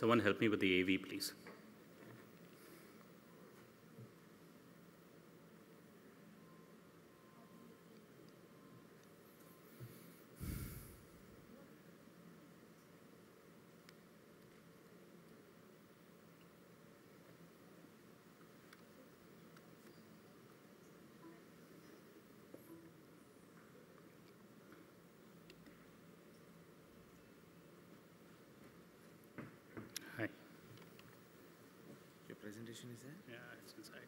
Someone help me with the AV, please. Hi. Your presentation is there? Yeah, it's inside.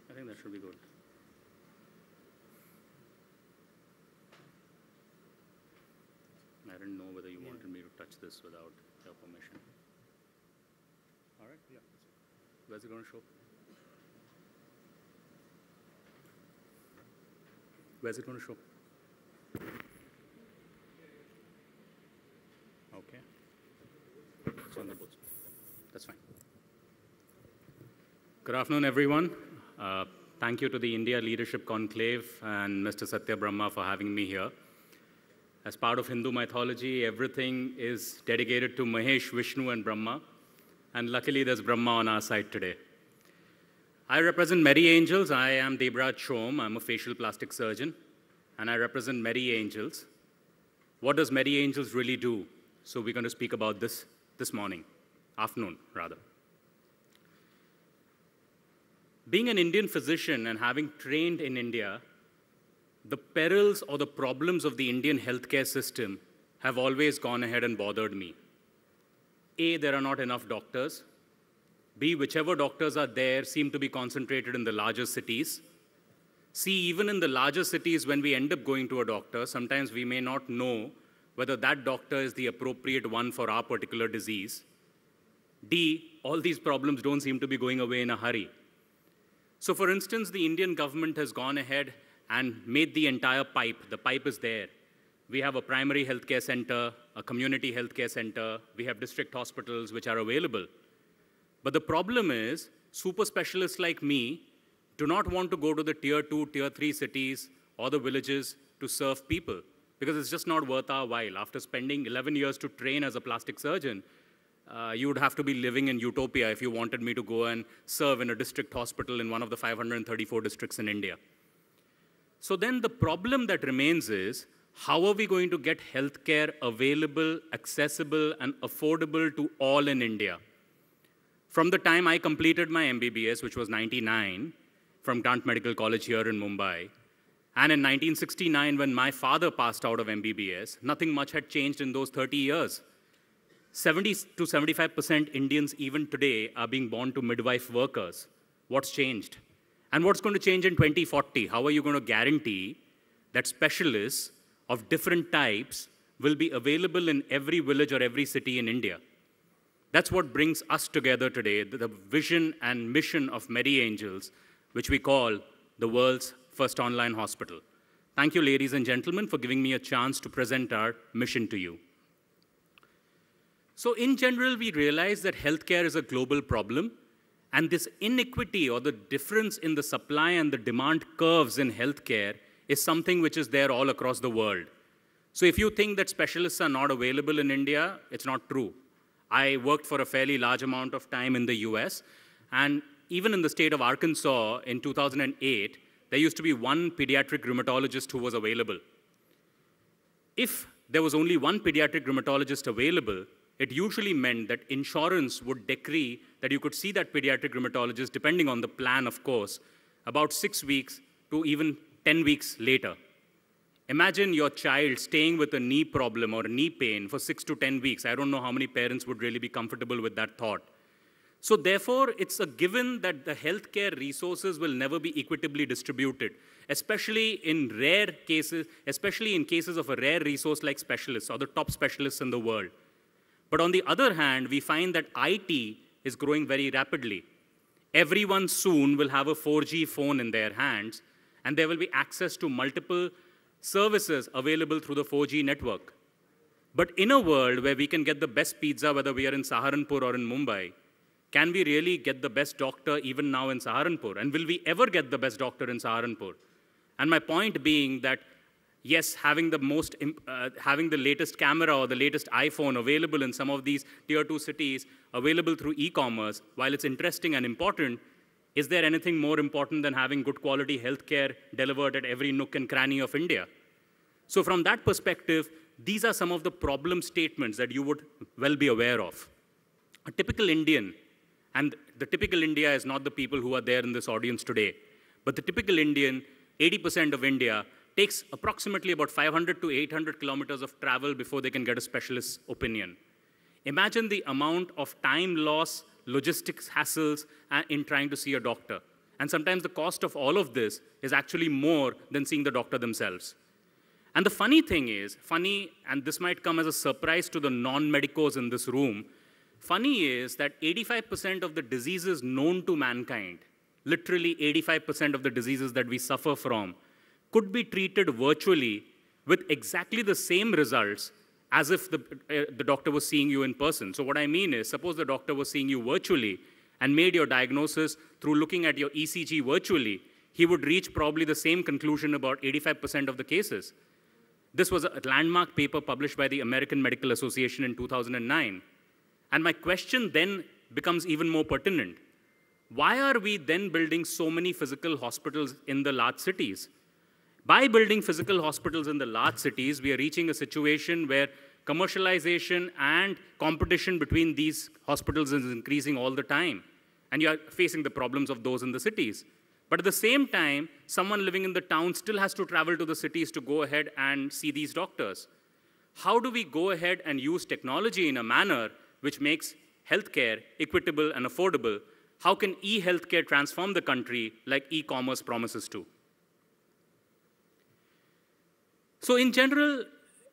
I think that should be good. I didn't know whether you wanted me to touch this without your permission. All right, yeah. Where's it going to show? Where's it going to show? Okay. It's on the board. That's fine. Good afternoon, everyone. Thank you to the India Leadership Conclave and Mr. Satya Brahma for having me here. As part of Hindu mythology, everything is dedicated to Mahesh, Vishnu, and Brahma. And luckily, there's Brahma on our side today. I represent Merry Angels. I am Debraj Shom. I'm a facial plastic surgeon. And I represent Merry Angels. What does Merry Angels really do? So we're going to speak about this afternoon, rather. Being an Indian physician and having trained in India, the perils or the problems of the Indian healthcare system have always gone ahead and bothered me. A, there are not enough doctors. B, whichever doctors are there seem to be concentrated in the larger cities. C, even in the larger cities, when we end up going to a doctor, sometimes we may not know whether that doctor is the appropriate one for our particular disease. D, all these problems don't seem to be going away in a hurry. So for instance, the Indian government has gone ahead and made the entire pipe. The pipe is there. We have a primary healthcare center, a community healthcare center. We have district hospitals which are available. But the problem is, super specialists like me do not want to go to the tier 2, tier 3 cities or the villages to serve people because it's just not worth our while. After spending 11 years to train as a plastic surgeon, you would have to be living in utopia if you wanted me to go and serve in a district hospital in one of the 534 districts in India. So then the problem that remains is, how are we going to get healthcare available, accessible, and affordable to all in India? From the time I completed my MBBS, which was '99, from Grant Medical College here in Mumbai, and in 1969, when my father passed out of MBBS, nothing much had changed in those 30 years. 70 to 75% Indians even today are being born to midwife workers. What's changed? And what's going to change in 2040? How are you going to guarantee that specialists of different types will be available in every village or every city in India? That's what brings us together today, the vision and mission of Merry Angels, which we call the world's first online hospital. Thank you, ladies and gentlemen, for giving me a chance to present our mission to you. So in general, we realize that healthcare is a global problem. And this inequity or the difference in the supply and the demand curves in healthcare is something which is there all across the world. So if you think that specialists are not available in India, it's not true. I worked for a fairly large amount of time in the US, and even in the state of Arkansas in 2008, there used to be one pediatric rheumatologist who was available. If there was only one pediatric rheumatologist available, it usually meant that insurance would decree that you could see that pediatric rheumatologist, depending on the plan, of course, about 6 weeks to even 10 weeks later. Imagine your child staying with a knee problem or knee pain for 6 to 10 weeks. I don't know how many parents would really be comfortable with that thought. So therefore, it's a given that the healthcare resources will never be equitably distributed, especially in rare cases, especially in cases of a rare resource like specialists or the top specialists in the world. But on the other hand, we find that IT is growing very rapidly. Everyone soon will have a 4G phone in their hands, and there will be access to multiple services available through the 4G network. But in a world where we can get the best pizza, whether we are in Saharanpur or in Mumbai, can we really get the best doctor even now in Saharanpur? And will we ever get the best doctor in Saharanpur? And my point being that Yes, having the latest camera or the latest iPhone available in some of these tier 2 cities, available through e-commerce, while it's interesting and important, is there anything more important than having good quality healthcare delivered at every nook and cranny of India? So from that perspective, these are some of the problem statements that you would well be aware of. A typical Indian, and the typical India is not the people who are there in this audience today, but the typical Indian, 80% of India, takes approximately about 500 to 800 kilometers of travel before they can get a specialist's opinion. Imagine the amount of time loss, logistics hassles in trying to see a doctor. And sometimes the cost of all of this is actually more than seeing the doctor themselves. And the funny thing is, and this might come as a surprise to the non-medicos in this room, funny is that 85% of the diseases known to mankind, literally 85% of the diseases that we suffer from, could be treated virtually with exactly the same results as if the doctor was seeing you in person. So what I mean is, suppose the doctor was seeing you virtually and made your diagnosis through looking at your ECG virtually, he would reach probably the same conclusion about 85% of the cases. This was a landmark paper published by the American Medical Association in 2009. And my question then becomes even more pertinent. Why are we then building so many physical hospitals in the large cities? By building physical hospitals in the large cities, we are reaching a situation where commercialization and competition between these hospitals is increasing all the time. And you are facing the problems of those in the cities. But at the same time, someone living in the town still has to travel to the cities to go ahead and see these doctors. How do we go ahead and use technology in a manner which makes healthcare equitable and affordable? How can e-healthcare transform the country like e-commerce promises to? So in general,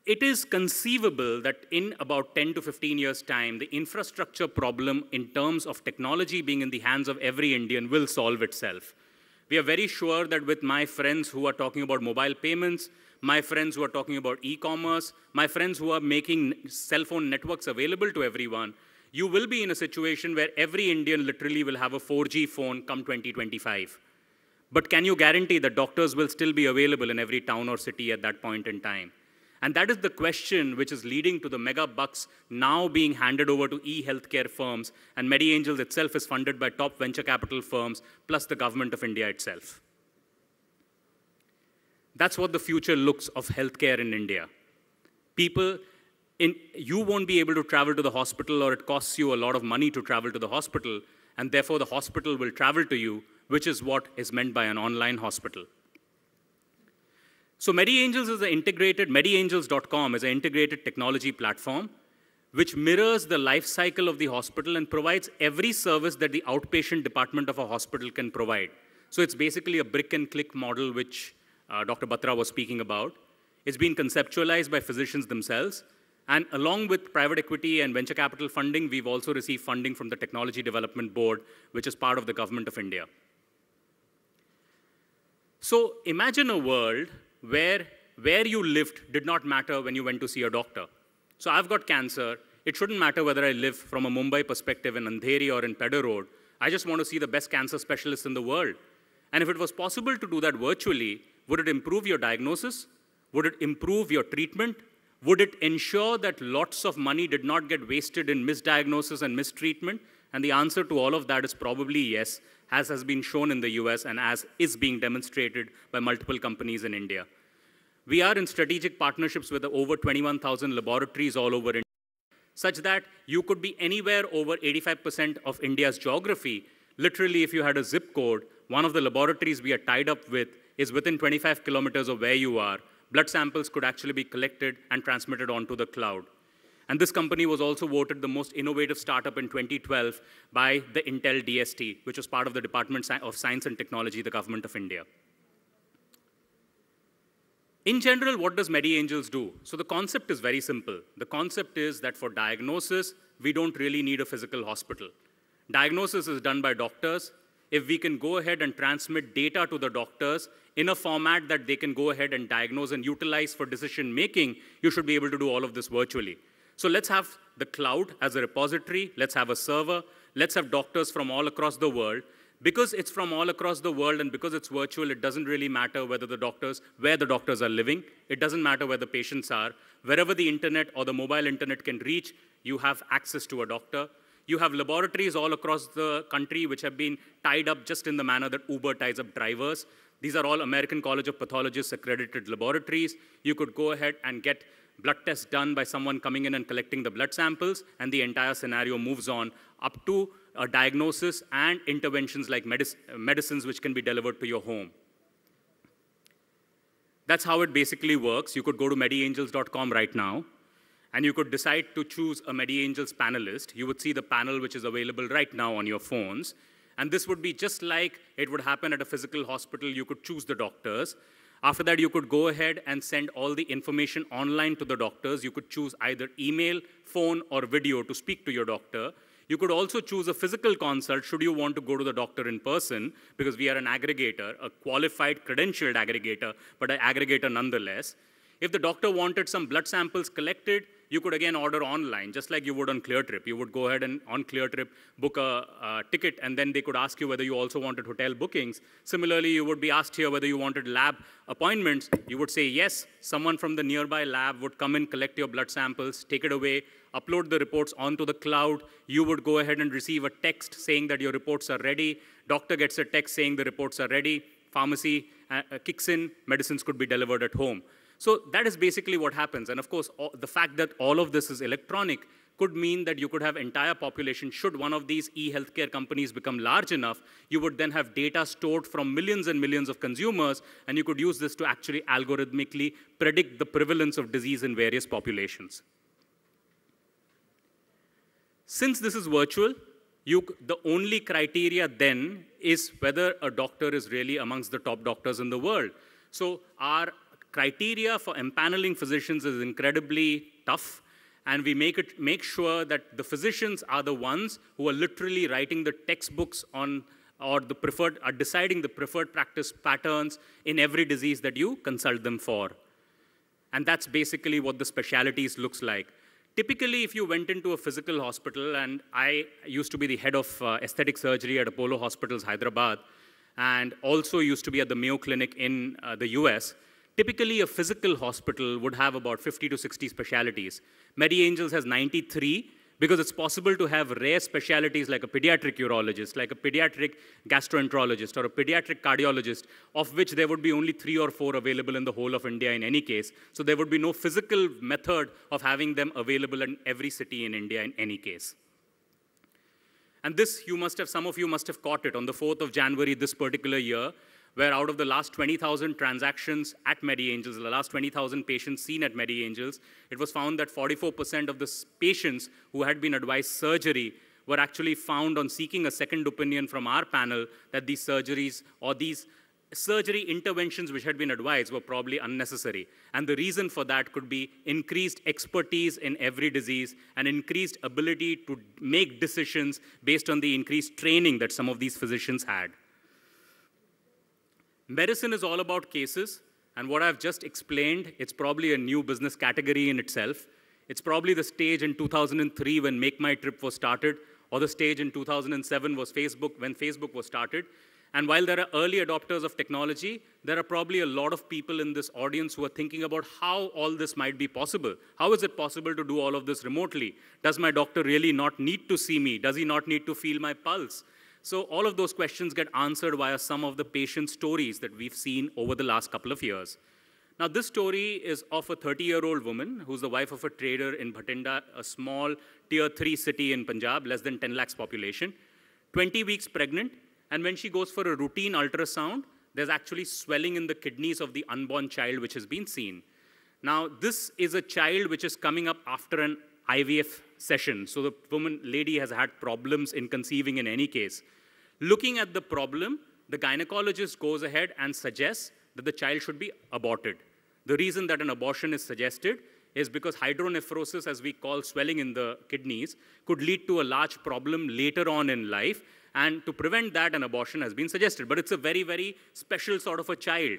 it is conceivable that in about 10 to 15 years' time, the infrastructure problem in terms of technology being in the hands of every Indian will solve itself. We are very sure that with my friends who are talking about mobile payments, my friends who are talking about e-commerce, my friends who are making cell phone networks available to everyone, you will be in a situation where every Indian literally will have a 4G phone come 2025. But can you guarantee that doctors will still be available in every town or city at that point in time? And that is the question which is leading to the mega bucks now being handed over to e-healthcare firms, and MediAngels itself is funded by top venture capital firms, plus the government of India itself. That's what the future looks of healthcare in India. You won't be able to travel to the hospital, or it costs you a lot of money to travel to the hospital, and therefore the hospital will travel to you, which is what is meant by an online hospital. So MediAngels is MediAngels.com is an integrated technology platform which mirrors the life cycle of the hospital and provides every service that the outpatient department of a hospital can provide. So it's basically a brick and click model which Dr. Batra was speaking about. It's been conceptualized by physicians themselves. And along with private equity and venture capital funding, we've also received funding from the Technology Development Board, which is part of the government of India. So imagine a world where you lived did not matter when you went to see a doctor. So I've got cancer. It shouldn't matter whether I live from a Mumbai perspective in Andheri or in Pedder Road. I just want to see the best cancer specialists in the world. And if it was possible to do that virtually, would it improve your diagnosis? Would it improve your treatment? Would it ensure that lots of money did not get wasted in misdiagnosis and mistreatment? And the answer to all of that is probably yes, as has been shown in the US and as is being demonstrated by multiple companies in India. We are in strategic partnerships with over 21,000 laboratories all over India, such that you could be anywhere over 85% of India's geography. Literally, if you had a zip code, one of the laboratories we are tied up with is within 25 kilometers of where you are. Blood samples could actually be collected and transmitted onto the cloud. And this company was also voted the most innovative startup in 2012 by the Intel DST, which was part of the Department of Science and Technology, the government of India. In general, what does MediAngels do? So the concept is very simple. The concept is that for diagnosis, we don't really need a physical hospital. Diagnosis is done by doctors. If we can go ahead and transmit data to the doctors in a format that they can go ahead and diagnose and utilize for decision making, you should be able to do all of this virtually. So let's have the cloud as a repository. Let's have a server. Let's have doctors from all across the world. Because it's from all across the world and because it's virtual, it doesn't really matter where the doctors are living. It doesn't matter where the patients are. Wherever the internet or the mobile internet can reach, you have access to a doctor. You have laboratories all across the country which have been tied up just in the manner that Uber ties up drivers. These are all American College of Pathologists accredited laboratories. You could go ahead and get blood tests done by someone coming in and collecting the blood samples, and the entire scenario moves on up to a diagnosis and interventions like medicines which can be delivered to your home. That's how it basically works. You could go to MediAngels.com right now, and you could decide to choose a MediAngels panelist. You would see the panel which is available right now on your phones. And this would be just like it would happen at a physical hospital. You could choose the doctors. After that, you could go ahead and send all the information online to the doctors. You could choose either email, phone, or video to speak to your doctor. You could also choose a physical consult should you want to go to the doctor in person, because we are an aggregator, a qualified, credentialed aggregator, but an aggregator nonetheless. If the doctor wanted some blood samples collected, you could again order online, just like you would on ClearTrip. You would go ahead and on ClearTrip book a ticket, and then they could ask you whether you also wanted hotel bookings. Similarly, you would be asked here whether you wanted lab appointments. You would say yes. Someone from the nearby lab would come in, collect your blood samples, take it away, upload the reports onto the cloud. You would go ahead and receive a text saying that your reports are ready. Doctor gets a text saying the reports are ready. Pharmacy kicks in. Medicines could be delivered at home. So that is basically what happens. And of course, the fact that all of this is electronic could mean that you could have entire population. Should one of these e-healthcare companies become large enough, you would then have data stored from millions and millions of consumers, and you could use this to actually algorithmically predict the prevalence of disease in various populations. Since this is virtual, the only criteria then is whether a doctor is really amongst the top doctors in the world. So our criteria for empaneling physicians is incredibly tough, and we make sure that the physicians are the ones who are literally writing the textbooks on, or are deciding the preferred practice patterns in every disease that you consult them for. And that's basically what the specialties looks like. Typically, if you went into a physical hospital, and I used to be the head of aesthetic surgery at Apollo Hospitals, Hyderabad, and also used to be at the Mayo Clinic in the US, typically, a physical hospital would have about 50 to 60 specialties. MediAngels has 93, because it's possible to have rare specialties like a pediatric urologist, like a pediatric gastroenterologist, or a pediatric cardiologist, of which there would be only 3 or 4 available in the whole of India in any case. So there would be no physical method of having them available in every city in India in any case. And this, some of you must have caught it on the 4th of January this particular year, where out of the last 20,000 transactions at MediAngels, the last 20,000 patients seen at MediAngels, it was found that 44% of the patients who had been advised surgery were actually found on seeking a second opinion from our panel that these surgeries or these surgery interventions which had been advised were probably unnecessary. And the reason for that could be increased expertise in every disease and increased ability to make decisions based on the increased training that some of these physicians had. Medicine is all about cases, and what I've just explained, it's probably a new business category in itself. It's probably the stage in 2003 when Make My Trip was started, or the stage in 2007 was when Facebook was started. And while there are early adopters of technology, there are probably a lot of people in this audience who are thinking about how all this might be possible. How is it possible to do all of this remotely? Does my doctor really not need to see me? Does he not need to feel my pulse? So all of those questions get answered via some of the patient stories that we've seen over the last couple of years. Now, this story is of a 30-year-old woman who's the wife of a trader in Bhatinda, a small tier 3 city in Punjab, less than 10 lakhs population, 20 weeks pregnant, and when she goes for a routine ultrasound, there's actually swelling in the kidneys of the unborn child which has been seen. Now, this is a child which is coming up after an IVF session. So the lady has had problems in conceiving in any case. Looking at the problem, the gynecologist goes ahead and suggests that the child should be aborted. The reason that an abortion is suggested is because hydronephrosis, as we call swelling in the kidneys, could lead to a large problem later on in life, and to prevent that, an abortion has been suggested. But it's a very, very special sort of a child.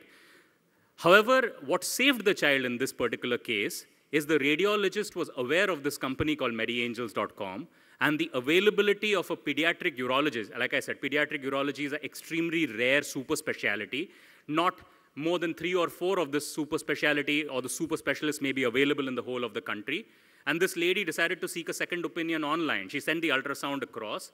However, what saved the child in this particular case is the radiologist was aware of this company called MediAngels.com, And the availability of a pediatric urologist, like I said, pediatric urology is an extremely rare super specialty. Not more than 3 or 4 of this super specialty or the super specialists may be available in the whole of the country. And this lady decided to seek a second opinion online. She sent the ultrasound across.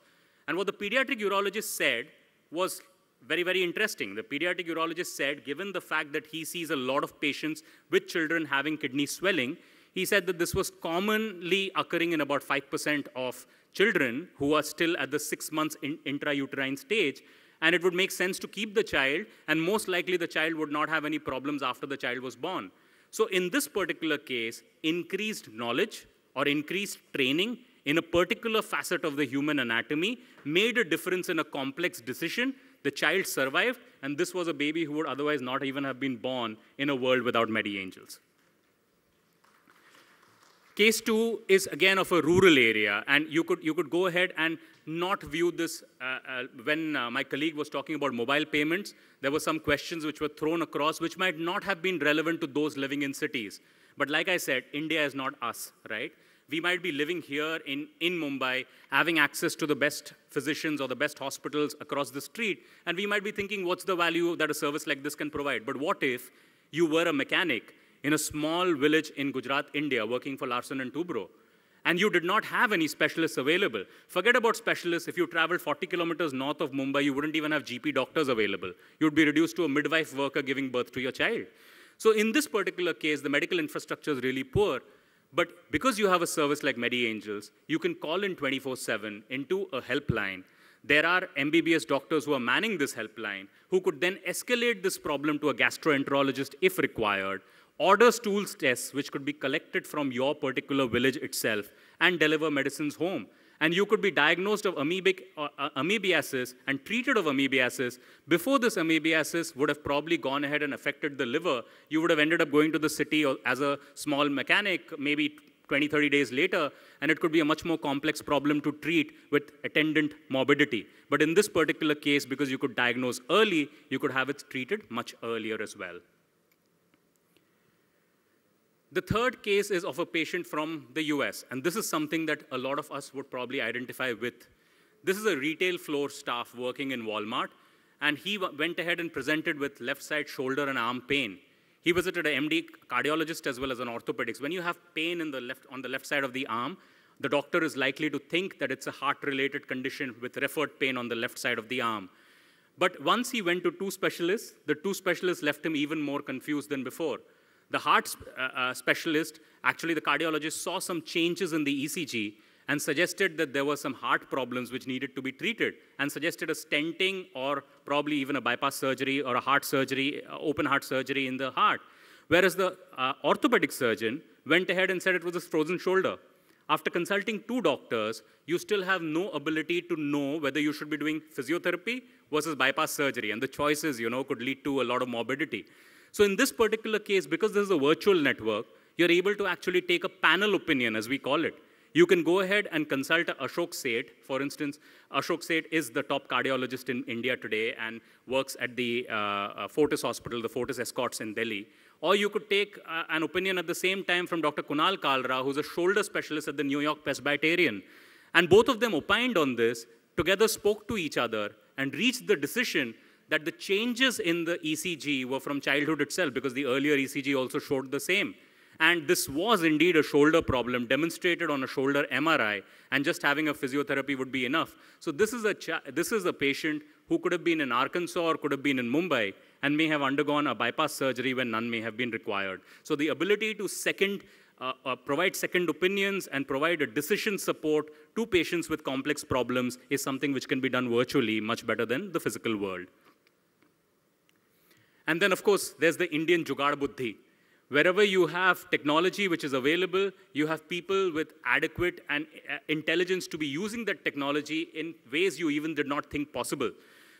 And what the pediatric urologist said was very, very interesting. The pediatric urologist said, given the fact that he sees a lot of patients with children having kidney swelling, he said that this was commonly occurring in about 5% of children who are still at the 6 months intrauterine stage, and it would make sense to keep the child, and most likely the child would not have any problems after the child was born. So in this particular case, increased knowledge or increased training in a particular facet of the human anatomy made a difference in a complex decision. The child survived, and this was a baby who would otherwise not even have been born in a world without MediAngels. Case 2 is again of a rural area, and you could go ahead and not view this. When my colleague was talking about mobile payments, there were some questions which were thrown across which might not have been relevant to those living in cities. But like I said, India is not us, right? We might be living here in Mumbai, having access to the best physicians or the best hospitals across the street, and we might be thinking, what's the value that a service like this can provide? But what if you were a mechanic in a small village in Gujarat, India, working for Larsen & Toubro, and you did not have any specialists available? Forget about specialists. If you traveled 40 kilometers north of Mumbai, you wouldn't even have GP doctors available. You'd be reduced to a midwife worker giving birth to your child. So in this particular case, the medical infrastructure is really poor. But because you have a service like MediAngels, you can call in 24/7 into a helpline. There are MBBS doctors who are manning this helpline, who could then escalate this problem to a gastroenterologist if required, order stools tests which could be collected from your particular village itself, and deliver medicines home. And you could be diagnosed of amoebiasis and treated of amoebiasis. Before this amoebiasis would have probably gone ahead and affected the liver, you would have ended up going to the city as a small mechanic, maybe 20, 30 days later, and it could be a much more complex problem to treat with attendant morbidity. But in this particular case, because you could diagnose early, you could have it treated much earlier as well. The third case is of a patient from the US, and this is something that a lot of us would probably identify with. This is a retail floor staff working in Walmart, and he went ahead and presented with left side shoulder and arm pain. He visited an MD cardiologist as well as an orthopedics. When you have pain on the left side of the arm, the doctor is likely to think that it's a heart-related condition with referred pain on the left side of the arm. But once he went to 2 specialists, the 2 specialists left him even more confused than before. The heart specialist, actually the cardiologist, saw some changes in the ECG and suggested that there were some heart problems which needed to be treated, and suggested a stenting or probably even a bypass surgery or a heart surgery, open heart surgery in the heart. Whereas the orthopedic surgeon went ahead and said it was a frozen shoulder. After consulting 2 doctors, you still have no ability to know whether you should be doing physiotherapy versus bypass surgery, and the choices, could lead to a lot of morbidity. So in this particular case, because this is a virtual network, you're able to actually take a panel opinion, as we call it. You can go ahead and consult Ashok Seth. For instance, Ashok Seth is the top cardiologist in India today and works at the Fortis Hospital, the Fortis Escorts in Delhi. Or you could take an opinion at the same time from Dr. Kunal Kalra, who's a shoulder specialist at the New York Presbyterian. And both of them opined on this, together spoke to each other, and reached the decision that the changes in the ECG were from childhood itself, because the earlier ECG also showed the same. And this was indeed a shoulder problem demonstrated on a shoulder MRI, and just having a physiotherapy would be enough. So this is a patient who could have been in Arkansas or could have been in Mumbai and may have undergone a bypass surgery when none may have been required. So the ability to provide second opinions and provide a decision support to patients with complex problems is something which can be done virtually much better than the physical world. And then, of course, there's the Indian Jugaad Buddhi. Wherever you have technology which is available, you have people with adequate and intelligence to be using that technology in ways you even did not think possible.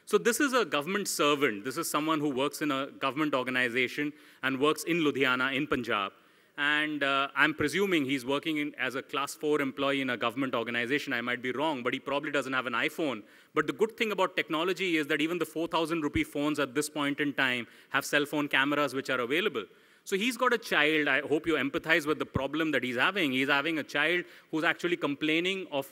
So this is a government servant. This is someone who works in a government organization and works in Ludhiana, in Punjab. And I'm presuming he's working as a class 4 employee in a government organization. I might be wrong, but he probably doesn't have an iPhone. But the good thing about technology is that even the 4,000 rupee phones at this point in time have cell phone cameras which are available. So he's got a child. I hope you empathize with the problem that he's having. He's having a child who's actually complaining of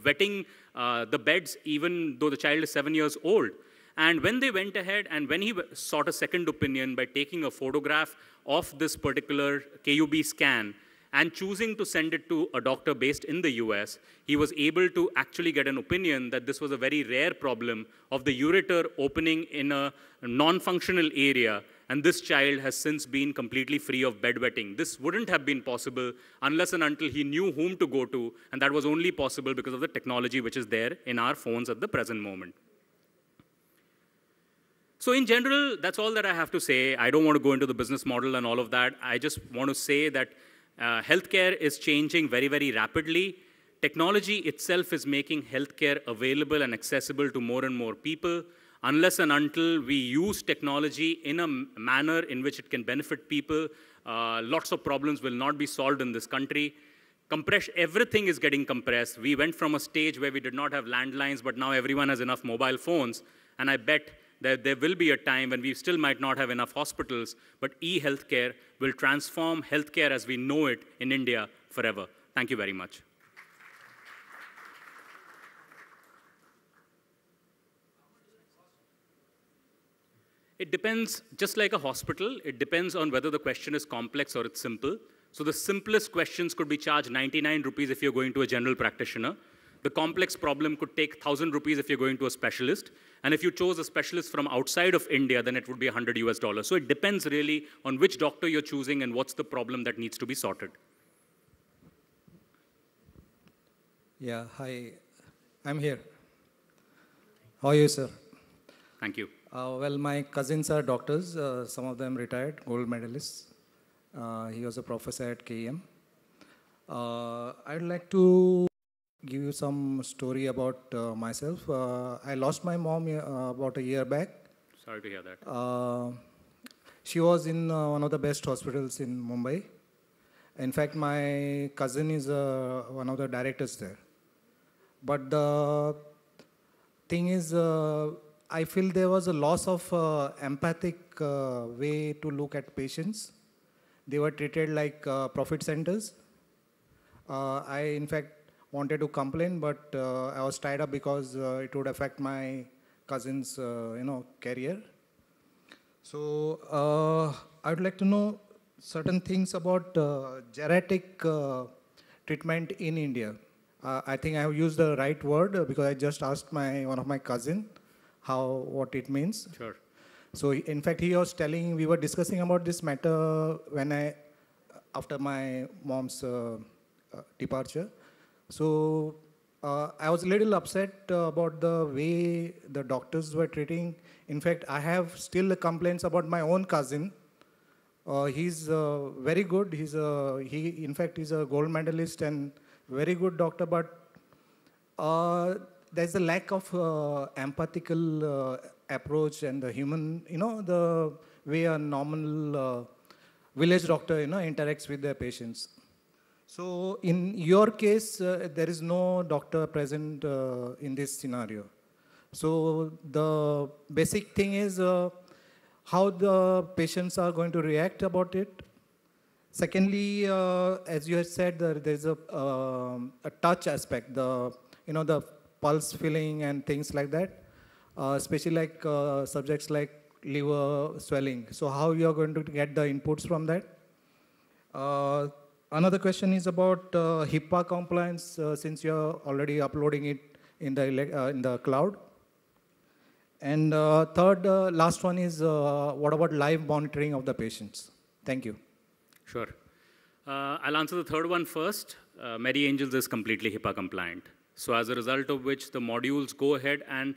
wetting the beds even though the child is 7 years old. And when they went ahead and when he sought a second opinion by taking a photograph of this particular KUB scan and choosing to send it to a doctor based in the US, he was able to actually get an opinion that this was a very rare problem of the ureter opening in a non-functional area, and this child has since been completely free of bedwetting. This wouldn't have been possible unless and until he knew whom to go to, and that was only possible because of the technology which is there in our phones at the present moment. So in general, that's all that I have to say. I don't want to go into the business model and all of that. I just want to say that healthcare is changing very, very rapidly. Technology itself is making healthcare available and accessible to more and more people. Unless and until we use technology in a manner in which it can benefit people, lots of problems will not be solved in this country. Everything is getting compressed. We went from a stage where we did not have landlines, but now everyone has enough mobile phones. And I bet that there will be a time when we still might not have enough hospitals, but e-healthcare will transform healthcare as we know it in India forever. Thank you very much. It depends, just like a hospital, it depends on whether the question is complex or it's simple. So the simplest questions could be charged 99 rupees if you're going to a general practitioner. The complex problem could take 1,000 rupees if you're going to a specialist. And if you chose a specialist from outside of India, then it would be $100 US. So it depends really on which doctor you're choosing and what's the problem that needs to be sorted. Yeah, hi. I'm here. How are you, sir? Thank you. Well, my cousins are doctors. Some of them retired, gold medalists. He was a professor at KEM. I'd like to give you some story about myself. I lost my mom about a year back. Sorry to hear that. She was in one of the best hospitals in Mumbai. In fact, my cousin is one of the directors there. But the thing is, I feel there was a loss of empathic way to look at patients. They were treated like profit centers. In fact, wanted to complain, but I was tied up because it would affect my cousin's, career. So I'd like to know certain things about geriatric treatment in India. I think I have used the right word because I just asked one of my cousin what it means. Sure. So in fact, he was telling, we were discussing about this matter after my mom's departure. So I was a little upset about the way the doctors were treating. In fact, I have still complaints about my own cousin. He's very good. In fact, he's a gold medalist and very good doctor, but there's a lack of empathical approach and the human, the way a normal village doctor, interacts with their patients. So in your case, there is no doctor present in this scenario. So the basic thing is how the patients are going to react about it. Secondly, as you had said, there's a touch aspect, the pulse feeling and things like that, especially like subjects like liver swelling. So how you are going to get the inputs from that? Another question is about HIPAA compliance, since you're already uploading it in the cloud. And third, last one is what about live monitoring of the patients? Thank you. Sure. I'll answer the third one first. MediAngels is completely HIPAA compliant. So as a result of which the modules go ahead and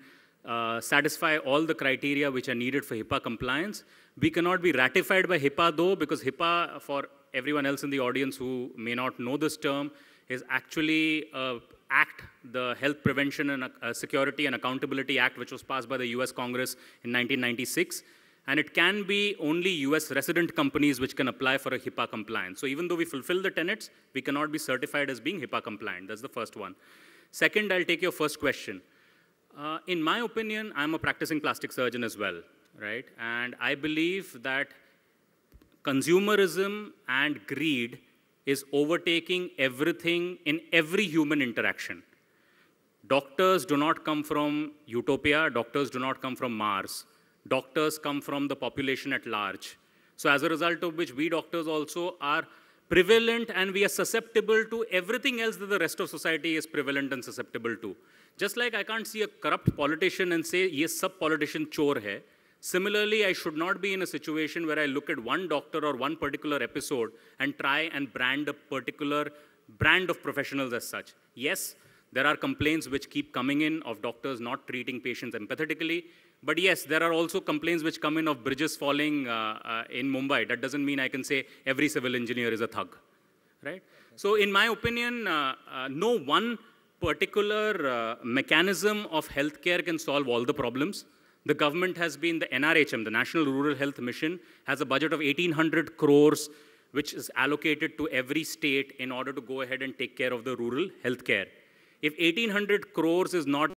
satisfy all the criteria which are needed for HIPAA compliance. We cannot be ratified by HIPAA though, because HIPAA, for everyone else in the audience who may not know this term, is actually the Health Prevention and Security and Accountability Act, which was passed by the US Congress in 1996. And it can be only US resident companies which can apply for a HIPAA compliance. So even though we fulfill the tenets, we cannot be certified as being HIPAA compliant. That's the first one. Second, I'll take your first question. In my opinion, I'm a practicing plastic surgeon as well, right? And I believe that consumerism and greed is overtaking everything in every human interaction. Doctors do not come from utopia. Doctors do not come from Mars. Doctors come from the population at large. So as a result of which, we doctors also are prevalent and we are susceptible to everything else that the rest of society is prevalent and susceptible to. Just like I can't see a corrupt politician and say, yes, sab politician chor hai. Similarly, I should not be in a situation where I look at one doctor or one particular episode and try and brand a particular brand of professionals as such. Yes, there are complaints which keep coming in of doctors not treating patients empathetically. But yes, there are also complaints which come in of bridges falling in Mumbai. That doesn't mean I can say every civil engineer is a thug, right? So in my opinion, no one particular mechanism of healthcare can solve all the problems. The government has been, the NRHM, the National Rural Health Mission, has a budget of 1,800 crores, which is allocated to every state in order to go ahead and take care of the rural healthcare. If 1,800 crores is not